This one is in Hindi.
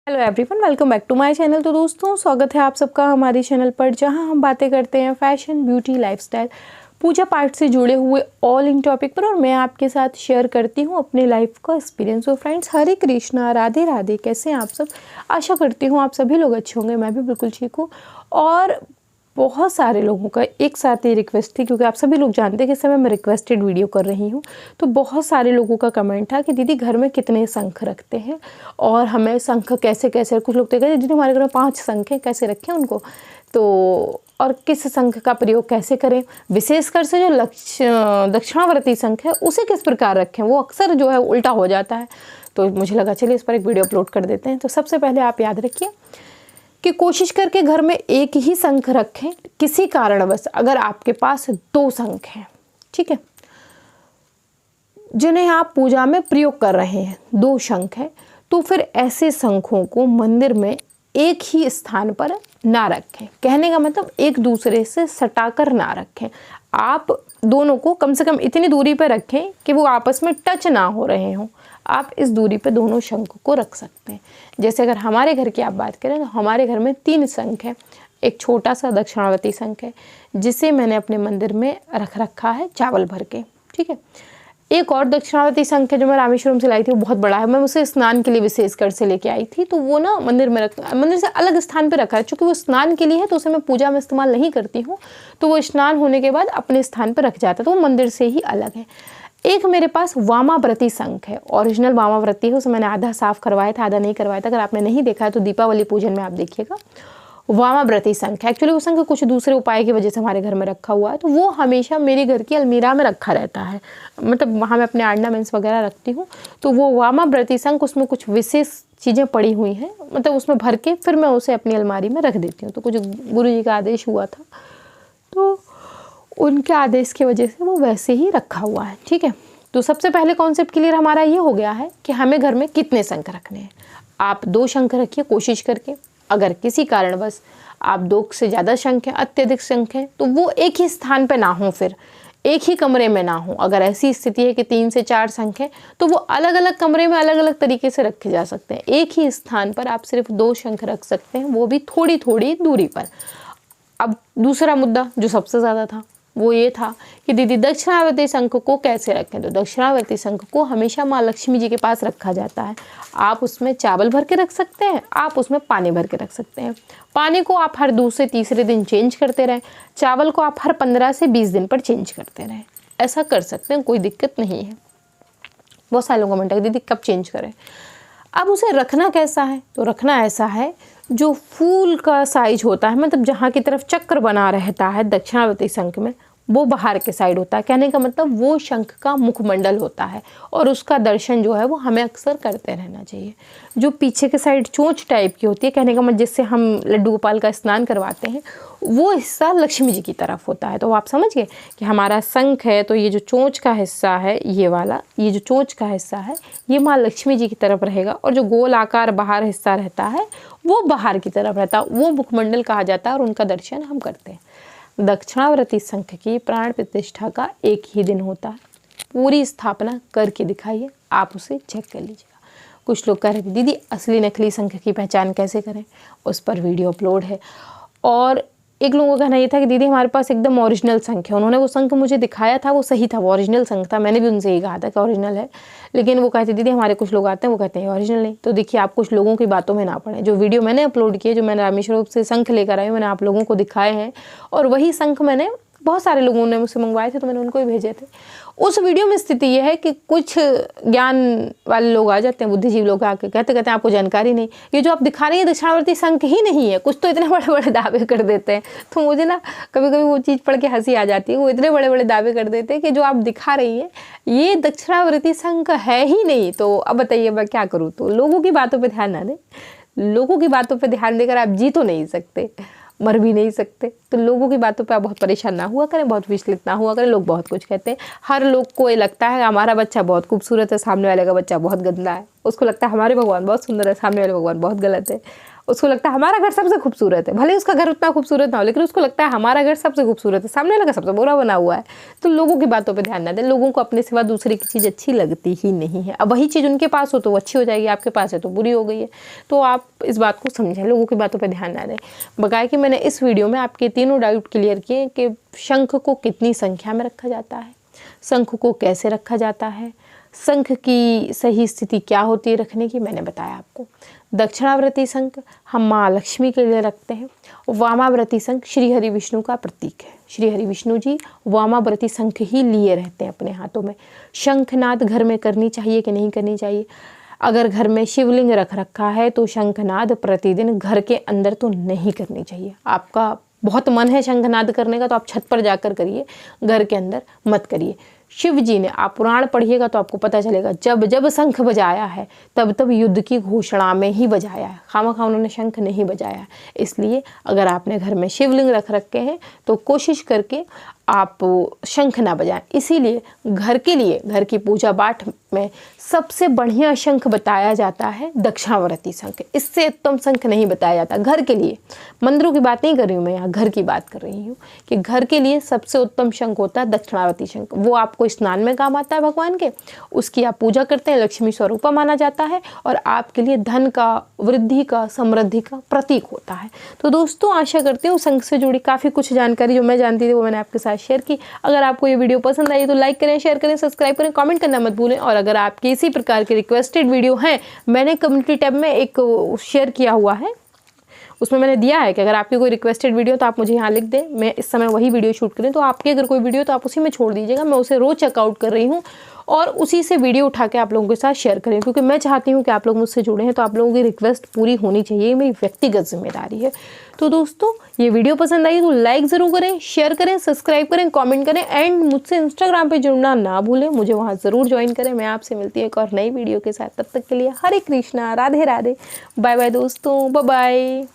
Hello everyone, welcome back to my channel. तो दोस्तों, स्वागत है आप सबका हमारे चैनल पर, जहां हम बातें करते हैं फैशन, ब्यूटी, लाइफस्टाइल, पूजा पाठ से जुड़े हुए ऑल इन टॉपिक पर। और मैं आपके साथ शेयर करती हूं अपने लाइफ का एक्सपीरियंस। तो फ्रेंड्स, हरे कृष्णा, राधे राधे। कैसे हैं आप सब? आशा करती हूँ आप सभी लोग अच्छे होंगे। मैं भी बिल्कुल ठीक हूँ। और बहुत सारे लोगों का एक साथ ही रिक्वेस्ट थी, क्योंकि आप सभी लोग जानते हैं कि इस समय मैं रिक्वेस्टेड वीडियो कर रही हूँ। तो बहुत सारे लोगों का कमेंट था कि दीदी घर में कितने शंख रखते हैं और हमें शंख कैसे कैसे, कुछ लोग तो कहते हैं दीदी हमारे घर में 5 शंख हैं, कैसे रखें उनको, तो और किस शंख का प्रयोग कैसे करें, विशेषकर से जो दक्षिणावर्ती शंख है उसे किस प्रकार रखें, वो अक्सर जो है उल्टा हो जाता है। तो मुझे लगा चलिए इस पर एक वीडियो अपलोड कर देते हैं। तो सबसे पहले आप याद रखिए कि कोशिश करके घर में एक ही शंख रखें। किसी कारणवश अगर आपके पास 2 शंख हैं, ठीक है, जिन्हें आप पूजा में प्रयोग कर रहे हैं, 2 शंख है, तो फिर ऐसे शंखों को मंदिर में एक ही स्थान पर ना रखें। कहने का मतलब एक दूसरे से सटाकर ना रखें। आप दोनों को कम से कम इतनी दूरी पर रखें कि वो आपस में टच ना हो रहे हों। आप इस दूरी पे दोनों शंख को रख सकते हैं। जैसे अगर हमारे घर की आप बात करें तो हमारे घर में 3 शंख हैं। एक छोटा सा दक्षिणावर्ती शंख है जिसे मैंने अपने मंदिर में रख रखा है चावल भर के, ठीक है। एक और दक्षिणावर्ती शंख है जो मैं रामेश्वरम से लाई थी, वो बहुत बड़ा है। मैं उसे स्नान के लिए विशेषकर से लेके आई थी, तो वो ना मंदिर से अलग स्थान पे रखा है। चूँकि वो स्नान के लिए है तो उसे मैं पूजा में इस्तेमाल नहीं करती हूँ, तो वो स्नान होने के बाद अपने स्थान पर रख जाता है, तो वो मंदिर से ही अलग है। एक मेरे पास वामाव्रती शंख है, ओरिजिनल वामाव्रती है। उसे मैंने आधा साफ करवाया था, आधा नहीं करवाया था। अगर आपने नहीं देखा है तो दीपावली पूजन में आप देखिएगा। वामाव्रती शंख है। एक्चुअली वो शंख कुछ दूसरे उपाय की वजह से हमारे घर में रखा हुआ है, तो वो हमेशा मेरे घर की अलमीरा में रखा रहता है। मतलब वहाँ मैं अपने ऑर्नामेंट्स वगैरह रखती हूँ। तो वो वामाव्रती शंख, उसमें कुछ विशेष चीज़ें पड़ी हुई हैं, मतलब उसमें भर के फिर मैं उसे अपनी अलमारी में रख देती हूँ। तो कुछ गुरु जी का आदेश हुआ था, तो उनके आदेश की वजह से वो वैसे ही रखा हुआ है, ठीक है। तो सबसे पहले कॉन्सेप्ट क्लियर हमारा ये हो गया है कि हमें घर में कितने शंख रखने हैं। आप 2 शंख रखिए कोशिश करके। अगर किसी कारणवश आप 2 से ज़्यादा शंख हैं, अत्यधिक शंख हैं, तो वो एक ही स्थान पे ना हो, फिर एक ही कमरे में ना हो। अगर ऐसी स्थिति है कि 3 से 4 शंख हैं, तो वो अलग अलग कमरे में अलग अलग तरीके से रखे जा सकते हैं। एक ही स्थान पर आप सिर्फ 2 शंख रख सकते हैं, वो भी थोड़ी थोड़ी दूरी पर। अब दूसरा मुद्दा जो सबसे ज़्यादा था वो ये था कि दीदी दक्षिणावर्ती शंख को कैसे रखें। तो दक्षिणावर्ती शंख को हमेशा माँ लक्ष्मी जी के पास रखा जाता है। आप उसमें चावल भर के रख सकते हैं, आप उसमें पानी भर के रख सकते हैं। पानी को आप हर 2 से तीसरे दिन चेंज करते रहें, चावल को आप हर 15 से 20 दिन पर चेंज करते रहें। ऐसा कर सकते हैं, कोई दिक्कत नहीं है। बहुत सारे लोग कमेंट है दीदी कब चेंज करें। अब उसे रखना कैसा है? तो रखना ऐसा है, जो फूल का साइज होता है, मतलब जहाँ की तरफ चक्र बना रहता है दक्षिणावर्ती शंख में, वो बाहर के साइड होता है। कहने का मतलब वो शंख का मुखमंडल होता है और उसका दर्शन जो है वो हमें अक्सर करते रहना चाहिए। जो पीछे के साइड चोंच टाइप की होती है, कहने का मतलब जिससे हम लड्डू गोपाल का स्नान करवाते हैं, वो हिस्सा लक्ष्मी जी की तरफ होता है। तो आप समझ गए कि हमारा शंख है, तो ये जो चोंच का हिस्सा है, ये वाला, ये जो चोंच का हिस्सा है, ये माँ लक्ष्मी जी की तरफ रहेगा, और जो गोल आकार बाहर हिस्सा रहता है वो बाहर की तरफ रहता है, वो मुखमंडल कहा जाता है, और उनका दर्शन हम करते हैं। दक्षिणावर्ती शंख की प्राण प्रतिष्ठा का एक ही दिन होता है। पूरी स्थापना करके दिखाइए, आप उसे चेक कर लीजिएगा। कुछ लोग कह रहे थे दीदी असली नकली शंख की पहचान कैसे करें, उस पर वीडियो अपलोड है। और एक लोगों का कहना ये था कि दीदी हमारे पास एकदम ओरिजिनल शंख है। उन्होंने वो शंख मुझे दिखाया था, वो सही था, वो ओरिजिनल शंख था। मैंने भी उनसे यही कहा था कि ओरिजिनल है, लेकिन वो कहते दीदी हमारे कुछ लोग आते हैं वो कहते हैं ओरिजिनल नहीं। तो देखिए, आप कुछ लोगों की बातों में ना पड़े। जो वीडियो मैंने अपलोड किए, जो मैंने रामेश्वरम से शंख लेकर आई, मैंने आप लोगों को दिखाए हैं, और वही शंख मैंने बहुत सारे लोगों ने मुझसे मंगवाए थे, तो मैंने उनको ही भेजे थे। उस वीडियो में स्थिति यह है कि कुछ ज्ञान वाले लोग आ जाते हैं, बुद्धिजीवी लोग आके कहते हैं आपको जानकारी नहीं, ये जो आप दिखा रही है दक्षिणावर्ती शंख ही नहीं है। कुछ तो इतने बड़े बड़े दावे कर देते हैं, तो मुझे ना कभी कभी वो चीज़ पढ़ के हंसी आ जाती है। वो इतने बड़े बड़े दावे कर देते हैं कि जो आप दिखा रही हैं ये दक्षिणावर्ती शंख है ही नहीं। तो अब बताइए मैं क्या करूँ? तो लोगों की बातों पर ध्यान ना दें। लोगों की बातों पर ध्यान देकर आप जी तो नहीं सकते, मर भी नहीं सकते। तो लोगों की बातों पे आप बहुत परेशान ना हुआ करें, बहुत विचलित ना हुआ करें। लोग बहुत कुछ कहते हैं। हर लोग को ये लगता है हमारा बच्चा बहुत खूबसूरत है, सामने वाले का बच्चा बहुत गंदा है। उसको लगता है हमारे भगवान बहुत सुंदर है, सामने वाले भगवान बहुत गलत है। उसको लगता है हमारा घर सबसे खूबसूरत है, भले उसका घर उतना खूबसूरत ना हो, लेकिन उसको लगता है हमारा घर सबसे खूबसूरत है, सामने वाला सबसे बुरा बना हुआ है। तो लोगों की बातों पे ध्यान ना दें। लोगों को अपने सिवा दूसरे की चीज़ अच्छी लगती ही नहीं है। अब वही चीज़ उनके पास हो तो वो अच्छी हो जाएगी, आपके पास है तो बुरी हो गई है। तो आप इस बात को समझें, लोगों की बातों पर ध्यान ना दें। बकाया कि मैंने इस वीडियो में आपके तीनों डाउट क्लियर किए कि शंख को कितनी संख्या में रखा जाता है, शंख को कैसे रखा जाता है, शंख की सही स्थिति क्या होती है रखने की, मैंने बताया आपको। दक्षिणावर्ती शंख हम माँ लक्ष्मी के लिए रखते हैं। वामावर्ती शंख श्री हरि विष्णु का प्रतीक है। श्री हरि विष्णु जी वामावर्ती शंख ही लिए रहते हैं अपने हाथों में। शंखनाद घर में करनी चाहिए कि नहीं करनी चाहिए? अगर घर में शिवलिंग रख रखा है तो शंखनाद प्रतिदिन घर के अंदर तो नहीं करनी चाहिए। आपका बहुत मन है शंखनाद करने का तो आप छत पर जाकर करिए, घर के अंदर मत करिए। शिव जी ने, आप पुराण पढ़िएगा तो आपको पता चलेगा, जब जब शंख बजाया है तब तब युद्ध की घोषणा में ही बजाया है, खामखा उन्होंने शंख नहीं बजाया है। इसलिए अगर आपने घर में शिवलिंग रख रखे हैं तो कोशिश करके आप शंख ना बजाएं। इसीलिए घर के लिए, घर की पूजा पाठ में सबसे बढ़िया शंख बताया जाता है दक्षिणावर्ती शंख। इससे उत्तम शंख नहीं बताया जाता घर के लिए। मंदिरों की बात नहीं कर रही हूँ मैं, यहाँ घर की बात कर रही हूँ कि घर के लिए सबसे उत्तम शंख होता है दक्षिणावर्ती शंख। वो आपको स्नान में काम आता है भगवान के, उसकी आप पूजा करते हैं, लक्ष्मी स्वरूपा माना जाता है और आपके लिए धन का, वृद्धि का, समृद्धि का प्रतीक होता है। तो दोस्तों आशा करती हूँ शंख से जुड़ी काफ़ी कुछ जानकारी जो मैं जानती थी वो मैंने आपके साथ शेयर की। अगर आपको ये वीडियो पसंद आई तो लाइक करें, शेयर करें, सब्सक्राइब करें, कमेंट करना मत भूलें। और अगर आपकी इसी प्रकार के रिक्वेस्टेड वीडियो हैं, मैंने कम्युनिटी टैब में एक शेयर किया हुआ है, उसमें मैंने दिया है कि अगर आपकी कोई रिक्वेस्टेड वीडियो तो आप मुझे यहाँ लिख दें, मैं इस समय वही वीडियो शूट करें। तो आपकी अगर कोई वीडियो तो आप उसी में छोड़ दीजिएगा, मैं उसे रोज चेकआउट कर रही हूँ और उसी से वीडियो उठा के आप लोगों के साथ शेयर करें, क्योंकि मैं चाहती हूँ कि आप लोग मुझसे जुड़े हैं तो आप लोगों की रिक्वेस्ट पूरी होनी चाहिए, मेरी व्यक्तिगत जिम्मेदारी है। तो दोस्तों ये वीडियो पसंद आई तो लाइक ज़रूर करें, शेयर करें, सब्सक्राइब करें, कमेंट करें एंड मुझसे इंस्टाग्राम पे जुड़ना ना भूलें, मुझे वहाँ ज़रूर ज्वाइन करें। मैं आपसे मिलती हूँ एक और नई वीडियो के साथ, तब तक के लिए हरे कृष्णा, राधे राधे, बाय बाय दोस्तों, बाय बाय।